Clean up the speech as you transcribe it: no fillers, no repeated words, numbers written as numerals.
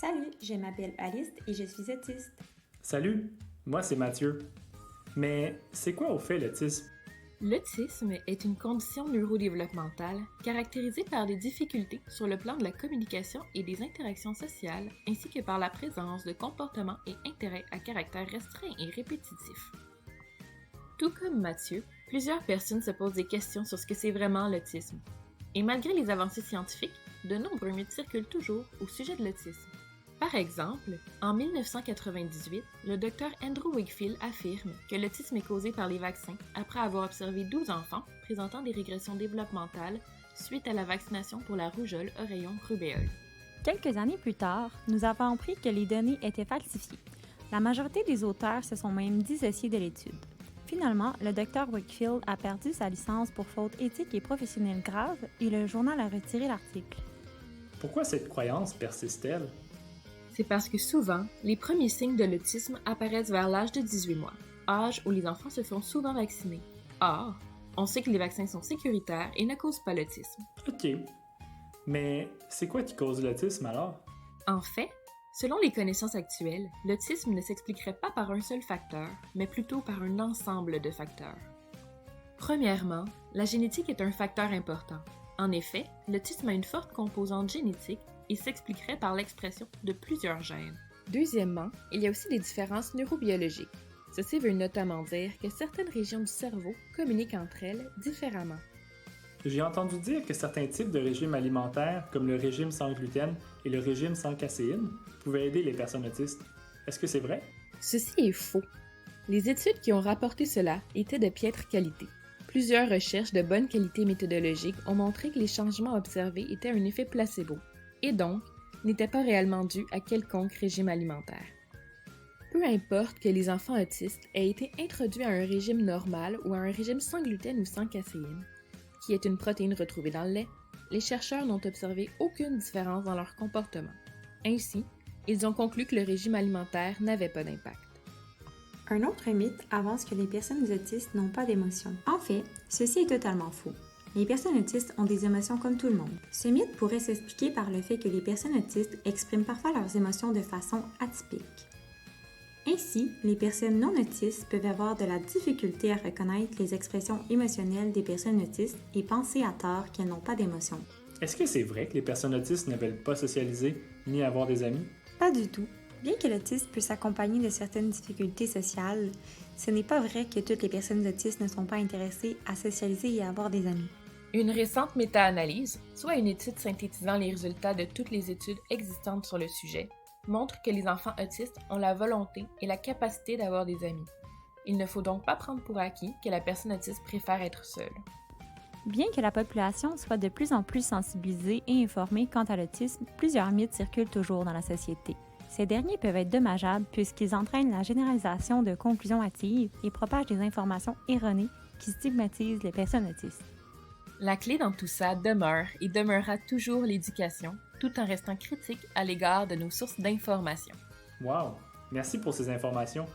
Salut, je m'appelle Alice et je suis autiste. Salut, moi c'est Mathieu. Mais c'est quoi au fait l'autisme? L'autisme est une condition neurodéveloppementale caractérisée par des difficultés sur le plan de la communication et des interactions sociales, ainsi que par la présence de comportements et intérêts à caractère restreint et répétitif. Tout comme Mathieu, plusieurs personnes se posent des questions sur ce que c'est vraiment l'autisme. Et malgré les avancées scientifiques, de nombreux mythes circulent toujours au sujet de l'autisme. Par exemple, en 1998, le Dr Andrew Wakefield affirme que l'autisme est causé par les vaccins après avoir observé 12 enfants présentant des régressions développementales suite à la vaccination pour la rougeole, oreillon, rubéole. Quelques années plus tard, nous avons appris que les données étaient falsifiées. La majorité des auteurs se sont même dissociés de l'étude. Finalement, le Dr Wakefield a perdu sa licence pour faute éthique et professionnelle grave et le journal a retiré l'article. Pourquoi cette croyance persiste-t-elle? C'est parce que souvent, les premiers signes de l'autisme apparaissent vers l'âge de 18 mois, âge où les enfants se font souvent vacciner. Or, on sait que les vaccins sont sécuritaires et ne causent pas l'autisme. Ok. Mais c'est quoi qui cause l'autisme alors? En fait, selon les connaissances actuelles, l'autisme ne s'expliquerait pas par un seul facteur, mais plutôt par un ensemble de facteurs. Premièrement, la génétique est un facteur important. En effet, l'autisme a une forte composante génétique et s'expliquerait par l'expression de plusieurs gènes. Deuxièmement, il y a aussi des différences neurobiologiques. Ceci veut notamment dire que certaines régions du cerveau communiquent entre elles différemment. J'ai entendu dire que certains types de régimes alimentaires, comme le régime sans gluten et le régime sans caséine, pouvaient aider les personnes autistes. Est-ce que c'est vrai? Ceci est faux. Les études qui ont rapporté cela étaient de piètre qualité. Plusieurs recherches de bonne qualité méthodologique ont montré que les changements observés étaient un effet placebo, et donc n'étaient pas réellement dus à quelconque régime alimentaire. Peu importe que les enfants autistes aient été introduits à un régime normal ou à un régime sans gluten ou sans caséine, qui est une protéine retrouvée dans le lait, les chercheurs n'ont observé aucune différence dans leur comportement. Ainsi, ils ont conclu que le régime alimentaire n'avait pas d'impact. Un autre mythe avance que les personnes autistes n'ont pas d'émotions. En fait, ceci est totalement faux. Les personnes autistes ont des émotions comme tout le monde. Ce mythe pourrait s'expliquer par le fait que les personnes autistes expriment parfois leurs émotions de façon atypique. Ainsi, les personnes non autistes peuvent avoir de la difficulté à reconnaître les expressions émotionnelles des personnes autistes et penser à tort qu'elles n'ont pas d'émotions. Est-ce que c'est vrai que les personnes autistes ne veulent pas socialiser ni avoir des amis? Pas du tout. Bien que l'autisme puisse s'accompagner de certaines difficultés sociales, ce n'est pas vrai que toutes les personnes autistes ne sont pas intéressées à socialiser et à avoir des amis. Une récente méta-analyse, soit une étude synthétisant les résultats de toutes les études existantes sur le sujet, montre que les enfants autistes ont la volonté et la capacité d'avoir des amis. Il ne faut donc pas prendre pour acquis que la personne autiste préfère être seule. Bien que la population soit de plus en plus sensibilisée et informée quant à l'autisme, plusieurs mythes circulent toujours dans la société. Ces derniers peuvent être dommageables puisqu'ils entraînent la généralisation de conclusions hâtives et propagent des informations erronées qui stigmatisent les personnes autistes. La clé dans tout ça demeure et demeurera toujours l'éducation, tout en restant critique à l'égard de nos sources d'informations. Wow! Merci pour ces informations.